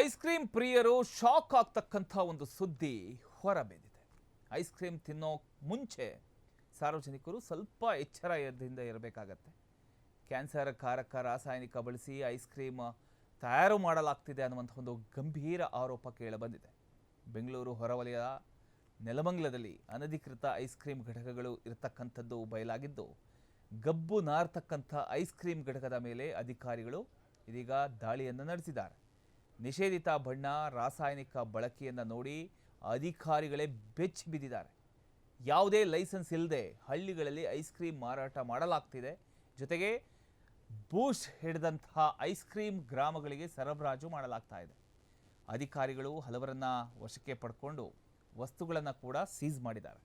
Ice cream ಪ್ರಿಯರು shock ಆಗ್ತಕ್ಕಂಥ ಒಂದು ಸುದ್ದಿ ಹೊರಬಿದ್ದಿದೆ. ಐಸ್ ಕ್ರೀಮ್ ತಿನ್ನೋ ಮುಂಚೆ ಸಾರ್ವಜನಿಕರು ಸ್ವಲ್ಪ ಎಚ್ಚರದಿಂದ ಇರಬೇಕಾಗತ್ತೆ. ಕ್ಯಾನ್ಸರ್ ಕಾರಕ ರಾಸಾಯನಿಕ ಬಳಸಿ ಐಸ್ ಕ್ರೀಮ್ ತಯಾರು ಮಾಡಲಾಗ್ತಿದೆ ಅನ್ನುವಂಥ ಒಂದು ಗಂಭೀರ ಆರೋಪ ಕೇಳಿಬಂದಿದೆ. ಬೆಂಗಳೂರು ಹೊರವಲಯ ನೆಲಮಂಗಲದಲ್ಲಿ ಅನಧಿಕೃತ ಐಸ್ ಕ್ರೀಮ್ ಘಟಕಗಳು ಇರತಕ್ಕಂಥದ್ದು ಬಯಲಾಗಿದ್ದು, ಗಬ್ಬು ನಾರ್ತಕ್ಕಂಥ ಐಸ್ ಕ್ರೀಮ್ ಘಟಕದ ಮೇಲೆ ಅಧಿಕಾರಿಗಳು ಇದೀಗ ದಾಳಿಯನ್ನು ನಡೆಸಿದ್ದಾರೆ. ನಿಷೇಧಿತ ಬಣ್ಣ ರಾಸಾಯನಿಕ ಬಳಕೆಯನ್ನು ನೋಡಿ ಅಧಿಕಾರಿಗಳೇ ಬೆಚ್ಚಿ ಬಿದ್ದಿದ್ದಾರೆ. ಯಾವುದೇ ಲೈಸೆನ್ಸ್ ಇಲ್ಲದೆ ಹಳ್ಳಿಗಳಲ್ಲಿ ಐಸ್ ಕ್ರೀಮ್ ಮಾರಾಟ ಮಾಡಲಾಗ್ತಿದೆ. ಜೊತೆಗೆ ಬೂಸ್ಟ್ ಹಿಡಿದಂತಹ ಐಸ್ ಕ್ರೀಮ್ ಗ್ರಾಮಗಳಿಗೆ ಸರಬರಾಜು ಮಾಡಲಾಗ್ತಾ ಇದೆ. ಅಧಿಕಾರಿಗಳು ಹಲವರನ್ನ ವಶಕ್ಕೆ ಪಡ್ಕೊಂಡು ವಸ್ತುಗಳನ್ನು ಕೂಡ ಸೀಸ್ ಮಾಡಿದ್ದಾರೆ.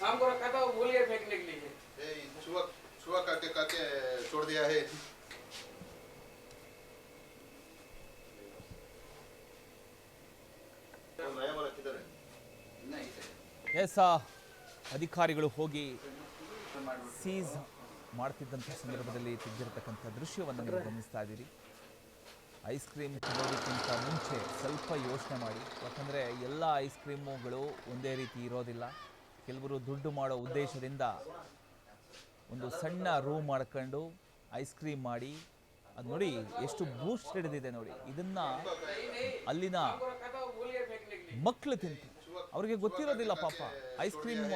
शाम को रखा था वो भूल गए फेंकने के लिए। सुबह काके छोड़ दिया है। नया वाला किधर है? ಎಸ್, ಅಧಿಕಾರಿಗಳು ಹೋಗಿ ಸೀಸ್ ಮಾಡ್ತಿದ್ದಂಥ ಸಂದರ್ಭದಲ್ಲಿ ತೆಗೆದಿರತಕ್ಕಂಥ ದೃಶ್ಯವನ್ನು ನೀವು ಗಮನಿಸ್ತಾ ಇದ್ದೀರಿ. ಐಸ್ ಕ್ರೀಮ್ ತಿನ್ನೋದಕ್ಕಿಂತ ಮುಂಚೆ ಸ್ವಲ್ಪ ಯೋಚನೆ ಮಾಡಿ, ಯಾಕಂದರೆ ಎಲ್ಲ ಐಸ್ ಕ್ರೀಮುಗಳು ಒಂದೇ ರೀತಿ ಇರೋದಿಲ್ಲ. ಕೆಲವರು ದುಡ್ಡು ಮಾಡೋ ಉದ್ದೇಶದಿಂದ ಒಂದು ಸಣ್ಣ ರೂಮ್ ಮಾಡ್ಕೊಂಡು ಐಸ್ ಕ್ರೀಮ್ ಮಾಡಿ, ಅದು ನೋಡಿ ಎಷ್ಟು ಬೂಸ್ಟ್ ಹಿಡಿದಿದೆ ನೋಡಿ. ಇದನ್ನು ಅಲ್ಲಿನ ಮಕ್ಕಳು ತಿಂತಾರೆ. ಅವರಿಗೆ ಗೊತ್ತಿರೋದಿಲ್ಲ ಪಾಪ. ಐಸ್ ಕ್ರೀಮ್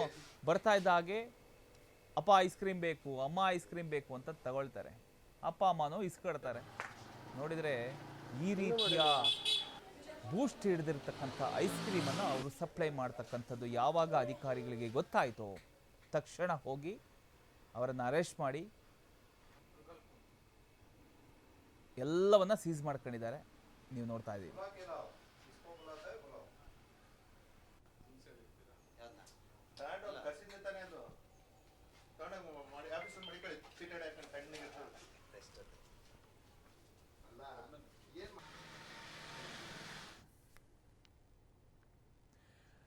ಬರ್ತಾ ಇದ್ದ ಹಾಗೆ ಅಪ್ಪ ಐಸ್ ಕ್ರೀಮ್ ಬೇಕು, ಅಮ್ಮ ಐಸ್ ಕ್ರೀಮ್ ಬೇಕು ಅಂತ ತಗೊಳ್ತಾರೆ. ಅಪ್ಪ ಅಮ್ಮನೂ ಇಸ್ಕೊಳ್ತಾರೆ. ನೋಡಿದರೆ ಈ ರೀತಿಯ ಬೂಸ್ಟ್ ಹಿಡಿದಿರ್ತಕ್ಕಂಥ ಐಸ್ ಕ್ರೀಮನ್ನು ಅವರು ಸಪ್ಲೈ ಮಾಡ್ತಕ್ಕಂಥದ್ದು ಯಾವಾಗ ಅಧಿಕಾರಿಗಳಿಗೆ ಗೊತ್ತಾಯಿತೋ ತಕ್ಷಣ ಹೋಗಿ ಅವರನ್ನು ಅರೆಸ್ಟ್ ಮಾಡಿ ಎಲ್ಲವನ್ನ ಸೀಸ್ ಮಾಡ್ಕೊಂಡಿದ್ದಾರೆ. ನೀವು ನೋಡ್ತಾ ಇದ್ದೀವಿ.